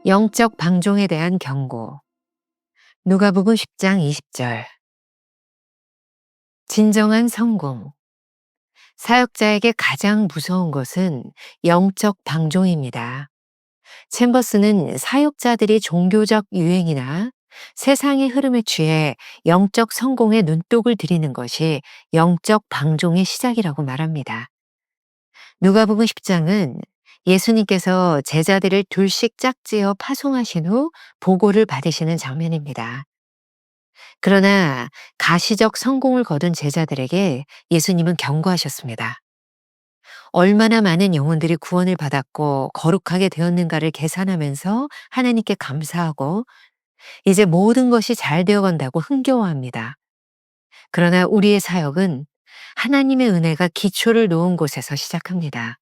영적 방종에 대한 경고. 누가복음 10장 20절. 진정한 성공. 사역자에게 가장 무서운 것은 영적 방종입니다. 챔버스는 사역자들이 종교적 유행이나 세상의 흐름에 취해 영적 성공에 눈독을 들이는 것이 영적 방종의 시작이라고 말합니다. 누가복음 10장은 예수님께서 제자들을 둘씩 짝지어 파송하신 후 보고를 받으시는 장면입니다. 그러나 가시적 성공을 거둔 제자들에게 예수님은 경고하셨습니다. 얼마나 많은 영혼들이 구원을 받았고 거룩하게 되었는가를 계산하면서 하나님께 감사하고 이제 모든 것이 잘 되어간다고 흥겨워합니다. 그러나 우리의 사역은 하나님의 은혜가 기초를 놓은 곳에서 시작합니다.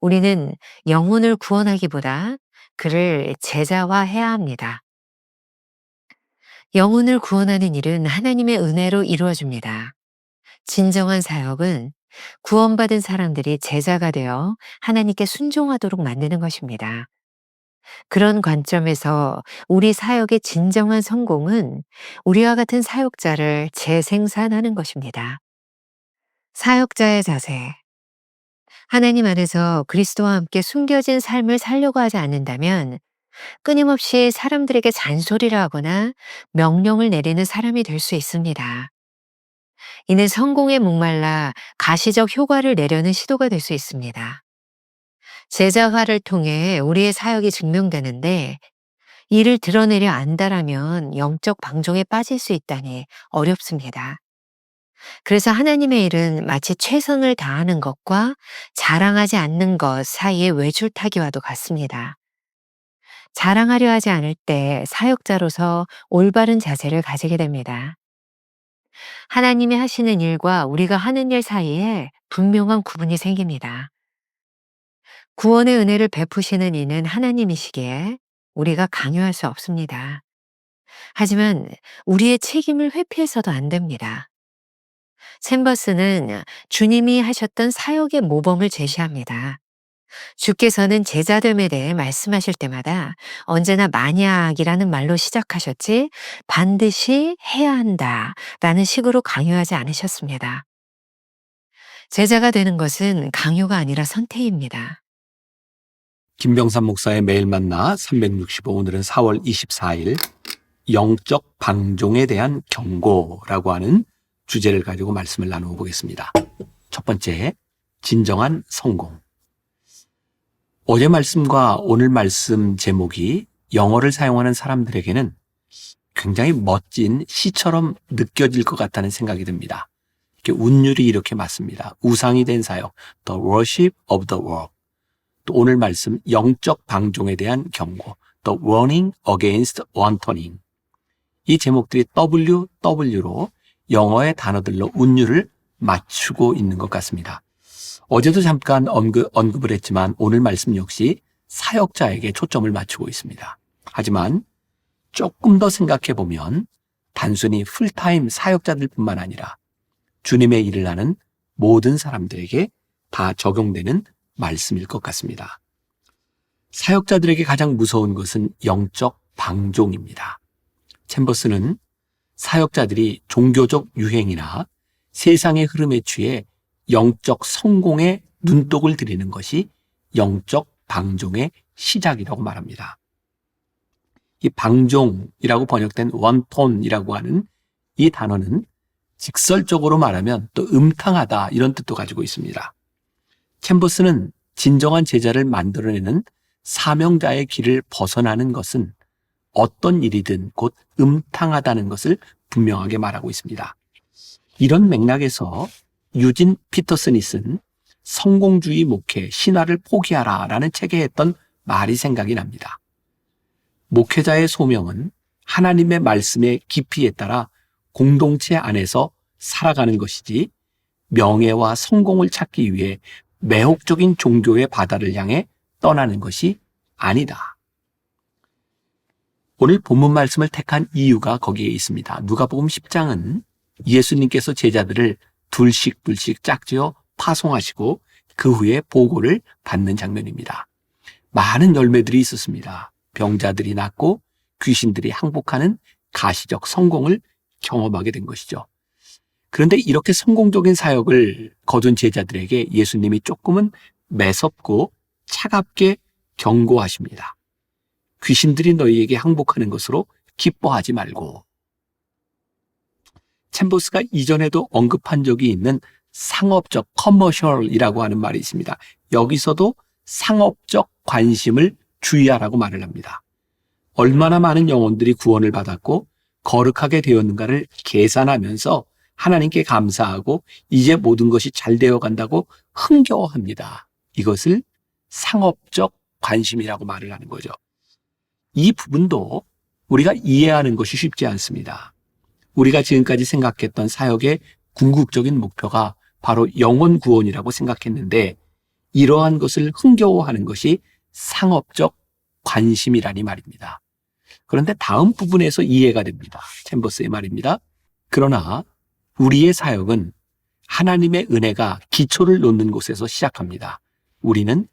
우리는 영혼을 구원하기보다 그를 제자화해야 합니다. 영혼을 구원하는 일은 하나님의 은혜로 이루어집니다. 진정한 사역은 구원받은 사람들이 제자가 되어 하나님께 순종하도록 만드는 것입니다. 그런 관점에서 우리 사역의 진정한 성공은 우리와 같은 사역자를 재생산하는 것입니다. 사역자의 자세. 하나님 안에서 그리스도와 함께 숨겨진 삶을 살려고 하지 않는다면 끊임없이 사람들에게 잔소리를 하거나 명령을 내리는 사람이 될 수 있습니다. 이는 성공에 목말라 가시적 효과를 내려는 시도가 될 수 있습니다. 제자화를 통해 우리의 사역이 증명되는데 이를 드러내려 안다라면 영적 방종에 빠질 수 있다니 어렵습니다. 그래서 하나님의 일은 마치 최선을 다하는 것과 자랑하지 않는 것 사이의 외줄타기와도 같습니다. 자랑하려 하지 않을 때 사역자로서 올바른 자세를 가지게 됩니다. 하나님이 하시는 일과 우리가 하는 일 사이에 분명한 구분이 생깁니다. 구원의 은혜를 베푸시는 이는 하나님이시기에 우리가 강요할 수 없습니다. 하지만 우리의 책임을 회피해서도 안 됩니다. 챔버스는 주님이 하셨던 사역의 모범을 제시합니다. 주께서는 제자됨에 대해 말씀하실 때마다 언제나 만약이라는 말로 시작하셨지 반드시 해야 한다 라는 식으로 강요하지 않으셨습니다. 제자가 되는 것은 강요가 아니라 선택입니다. 김병삼 목사의 매일 만나 365, 오늘은 4월 24일 영적 방종에 대한 경고라고 하는 주제를 가지고 말씀을 나누어 보겠습니다. 첫 번째, 진정한 성공. 어제 말씀과 오늘 말씀 제목이 영어를 사용하는 사람들에게는 굉장히 멋진 시처럼 느껴질 것 같다는 생각이 듭니다. 이렇게 운율이 이렇게 맞습니다. 우상이 된 사역, The Worship of the World. 또 오늘 말씀, 영적 방종에 대한 경고, The Warning Against Wantoning. 이 제목들이 WW로 영어의 단어들로 운율을 맞추고 있는 것 같습니다. 어제도 잠깐 언급을 했지만 오늘 말씀 역시 사역자에게 초점을 맞추고 있습니다. 하지만 조금 더 생각해 보면 단순히 풀타임 사역자들뿐만 아니라 주님의 일을 하는 모든 사람들에게 다 적용되는 말씀일 것 같습니다. 사역자들에게 가장 무서운 것은 영적 방종입니다. 챔버스는 사역자들이 종교적 유행이나 세상의 흐름에 취해 영적 성공에 눈독을 들이는 것이 영적 방종의 시작이라고 말합니다. 이 방종이라고 번역된 원톤이라고 하는 이 단어는 직설적으로 말하면 또 음탕하다 이런 뜻도 가지고 있습니다. 챔버스는 진정한 제자를 만들어내는 사명자의 길을 벗어나는 것은 어떤 일이든 곧 음탕하다는 것을 분명하게 말하고 있습니다. 이런 맥락에서 유진 피터슨이 쓴 성공주의 목회, 신화를 포기하라 라는 책에 했던 말이 생각이 납니다. 목회자의 소명은 하나님의 말씀의 깊이에 따라 공동체 안에서 살아가는 것이지 명예와 성공을 찾기 위해 매혹적인 종교의 바다를 향해 떠나는 것이 아니다. 오늘 본문 말씀을 택한 이유가 거기에 있습니다. 누가복음 10장은 예수님께서 제자들을 둘씩 짝지어 파송하시고 그 후에 보고를 받는 장면입니다. 많은 열매들이 있었습니다. 병자들이 낫고 귀신들이 항복하는 가시적 성공을 경험하게 된 것이죠. 그런데 이렇게 성공적인 사역을 거둔 제자들에게 예수님이 조금은 매섭고 차갑게 경고하십니다. 귀신들이 너희에게 항복하는 것으로 기뻐하지 말고. 챔버스가 이전에도 언급한 적이 있는 상업적 커머셜이라고 하는 말이 있습니다. 여기서도 상업적 관심을 주의하라고 말을 합니다. 얼마나 많은 영혼들이 구원을 받았고 거룩하게 되었는가를 계산하면서 하나님께 감사하고 이제 모든 것이 잘 되어 간다고 흥겨워합니다. 이것을 상업적 관심이라고 말을 하는 거죠. 이 부분도 우리가 이해하는 것이 쉽지 않습니다. 우리가 지금까지 생각했던 사역의 궁극적인 목표가 바로 영혼 구원이라고 생각했는데 이러한 것을 흥겨워하는 것이 상업적 관심이라니 말입니다. 그런데 다음 부분에서 이해가 됩니다. 챔버스의 말입니다. 그러나 우리의 사역은 하나님의 은혜가 기초를 놓는 곳에서 시작합니다. 우리는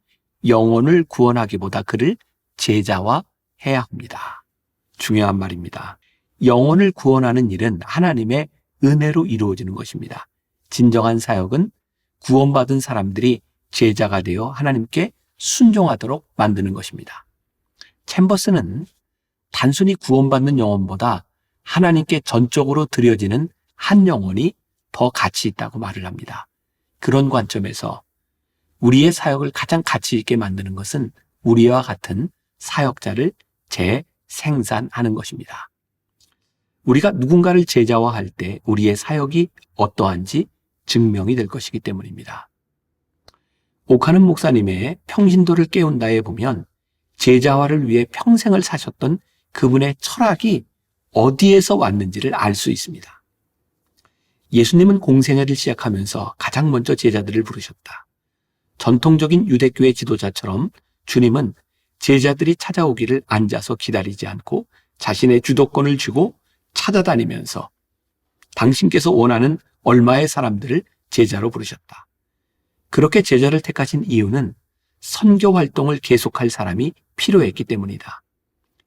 영혼을 구원하기보다 그를 제자화해야 합니다. 중요한 말입니다. 영혼을 구원하는 일은 하나님의 은혜로 이루어지는 것입니다. 진정한 사역은 구원받은 사람들이 제자가 되어 하나님께 순종하도록 만드는 것입니다. 챔버스는 단순히 구원받는 영혼보다 하나님께 전적으로 드려지는 한 영혼이 더 가치 있다고 말을 합니다. 그런 관점에서 우리의 사역을 가장 가치 있게 만드는 것은 우리와 같은 사역자를 재생산하는 것입니다. 우리가 누군가를 제자화할 때 우리의 사역이 어떠한지 증명이 될 것이기 때문입니다. 오카는 목사님의 평신도를 깨운다에 보면 제자화를 위해 평생을 사셨던 그분의 철학이 어디에서 왔는지를 알 수 있습니다. 예수님은 공생애를 시작하면서 가장 먼저 제자들을 부르셨다. 전통적인 유대교의 지도자처럼 주님은 제자들이 찾아오기를 앉아서 기다리지 않고 자신의 주도권을 쥐고 찾아다니면서 당신께서 원하는 얼마의 사람들을 제자로 부르셨다. 그렇게 제자를 택하신 이유는 선교 활동을 계속할 사람이 필요했기 때문이다.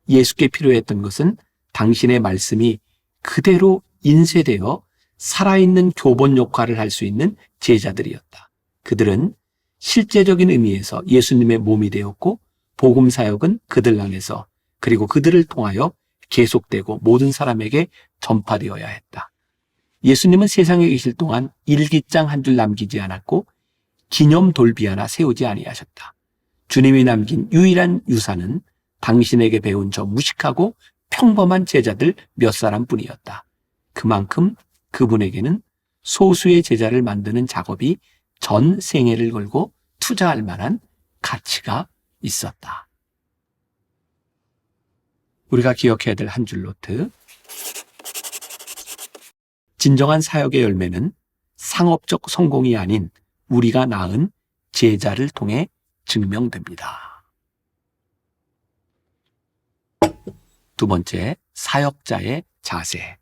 예수께 필요했던 것은 당신의 말씀이 그대로 인쇄되어 살아있는 교본 역할을 할 수 있는 제자들이었다. 그들은 실제적인 의미에서 예수님의 몸이 되었고 복음 사역은 그들 안에서 그리고 그들을 통하여 계속되고 모든 사람에게 전파되어야 했다. 예수님은 세상에 계실 동안 일기장 한 줄 남기지 않았고 기념 돌비 하나 세우지 아니하셨다. 주님이 남긴 유일한 유산은 당신에게 배운 저 무식하고 평범한 제자들 몇 사람뿐이었다. 그만큼 그분에게는 소수의 제자를 만드는 작업이 전 생애를 걸고 투자할 만한 가치가 있었다. 우리가 기억해야 될 한 줄 노트. 진정한 사역의 열매는 상업적 성공이 아닌 우리가 낳은 제자를 통해 증명됩니다. 두 번째, 사역자의 자세.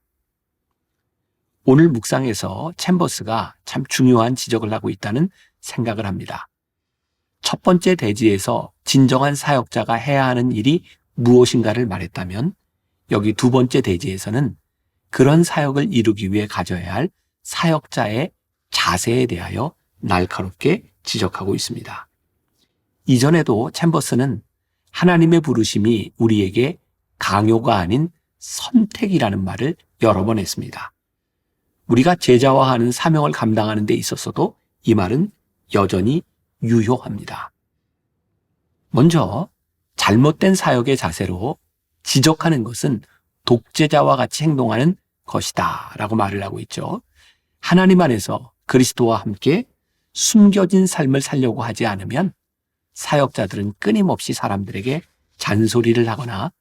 오늘 묵상에서 챔버스가 참 중요한 지적을 하고 있다는 생각을 합니다. 첫 번째 대지에서 진정한 사역자가 해야 하는 일이 무엇인가를 말했다면 여기 두 번째 대지에서는 그런 사역을 이루기 위해 가져야 할 사역자의 자세에 대하여 날카롭게 지적하고 있습니다. 이전에도 챔버스는 하나님의 부르심이 우리에게 강요가 아닌 선택이라는 말을 여러 번 했습니다. 우리가 제자화하는 사명을 감당하는 데 있어서도 이 말은 여전히 유효합니다. 먼저 잘못된 사역의 자세로 지적하는 것은 독재자와 같이 행동하는 것이다 라고 말을 하고 있죠. 하나님 안에서 그리스도와 함께 숨겨진 삶을 살려고 하지 않으면 사역자들은 끊임없이 사람들에게 잔소리를 하거나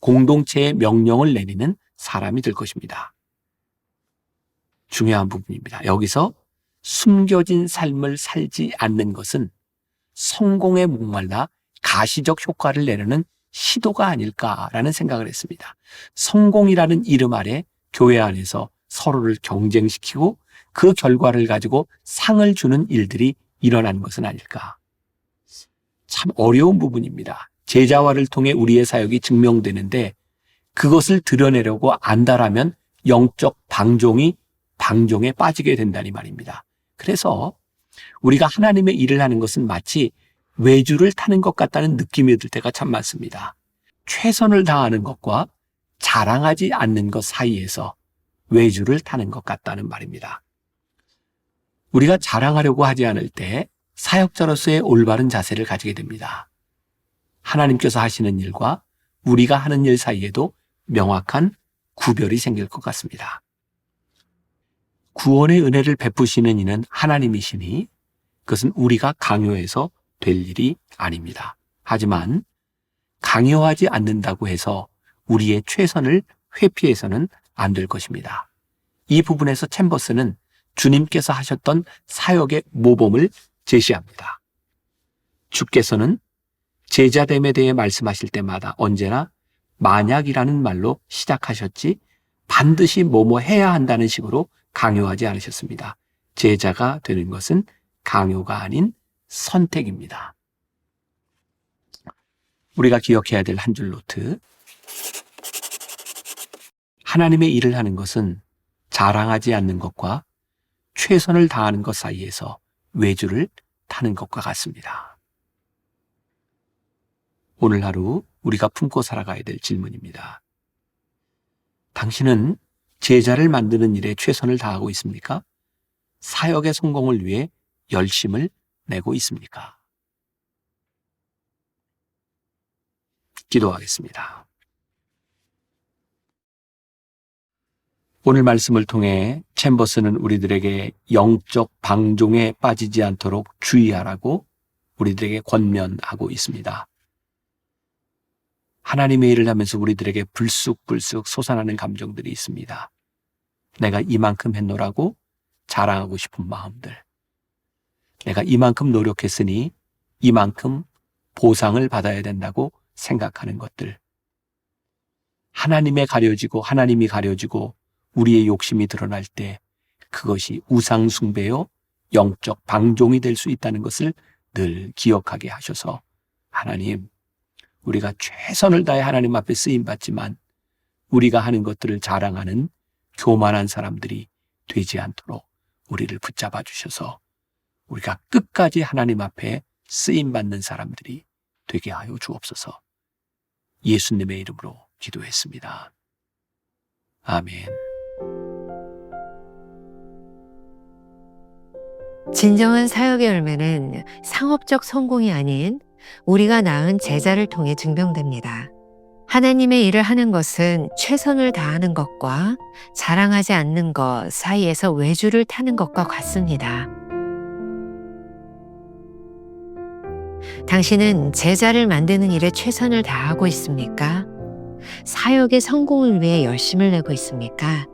공동체의 명령을 내리는 사람이 될 것입니다. 중요한 부분입니다. 여기서 숨겨진 삶을 살지 않는 것은 성공에 목말라 가시적 효과를 내려는 시도가 아닐까라는 생각을 했습니다. 성공이라는 이름 아래 교회 안에서 서로를 경쟁시키고 그 결과를 가지고 상을 주는 일들이 일어나는 것은 아닐까. 참 어려운 부분입니다. 제자화를 통해 우리의 사역이 증명되는데 그것을 드러내려고 안다라면 영적 방종에 빠지게 된다니 말입니다. 그래서 우리가 하나님의 일을 하는 것은 마치 외주를 타는 것 같다는 느낌이 들 때가 참 많습니다. 최선을 다하는 것과 자랑하지 않는 것 사이에서 외주를 타는 것 같다는 말입니다. 우리가 자랑하려고 하지 않을 때 사역자로서의 올바른 자세를 가지게 됩니다. 하나님께서 하시는 일과 우리가 하는 일 사이에도 명확한 구별이 생길 것 같습니다. 구원의 은혜를 베푸시는 이는 하나님이시니 그것은 우리가 강요해서 될 일이 아닙니다. 하지만 강요하지 않는다고 해서 우리의 최선을 회피해서는 안 될 것입니다. 이 부분에서 챔버스는 주님께서 하셨던 사역의 모범을 제시합니다. 주께서는 제자됨에 대해 말씀하실 때마다 언제나 만약이라는 말로 시작하셨지 반드시 뭐뭐 해야 한다는 식으로 강요하지 않으셨습니다. 제자가 되는 것은 강요가 아닌 선택입니다. 우리가 기억해야 될 한 줄 노트. 하나님의 일을 하는 것은 자랑하지 않는 것과 최선을 다하는 것 사이에서 외주를 타는 것과 같습니다. 오늘 하루 우리가 품고 살아가야 될 질문입니다. 당신은 제자를 만드는 일에 최선을 다하고 있습니까? 사역의 성공을 위해 열심을 내고 있습니까? 기도하겠습니다. 오늘 말씀을 통해 챔버스는 우리들에게 영적 방종에 빠지지 않도록 주의하라고 우리들에게 권면하고 있습니다. 하나님의 일을 하면서 우리들에게 불쑥불쑥 솟아나는 감정들이 있습니다. 내가 이만큼 했노라고 자랑하고 싶은 마음들. 내가 이만큼 노력했으니 이만큼 보상을 받아야 된다고 생각하는 것들. 하나님이 가려지고 우리의 욕심이 드러날 때 그것이 우상 숭배요 영적 방종이 될 수 있다는 것을 늘 기억하게 하셔서 하나님, 우리가 최선을 다해 하나님 앞에 쓰임받지만 우리가 하는 것들을 자랑하는 교만한 사람들이 되지 않도록 우리를 붙잡아 주셔서 우리가 끝까지 하나님 앞에 쓰임받는 사람들이 되게 하여 주옵소서. 예수님의 이름으로 기도했습니다. 아멘. 진정한 사역의 열매는 상업적 성공이 아닌 우리가 낳은 제자를 통해 증명됩니다. 하나님의 일을 하는 것은 최선을 다하는 것과 자랑하지 않는 것 사이에서 외주를 타는 것과 같습니다. 당신은 제자를 만드는 일에 최선을 다하고 있습니까? 사역의 성공을 위해 열심을 내고 있습니까?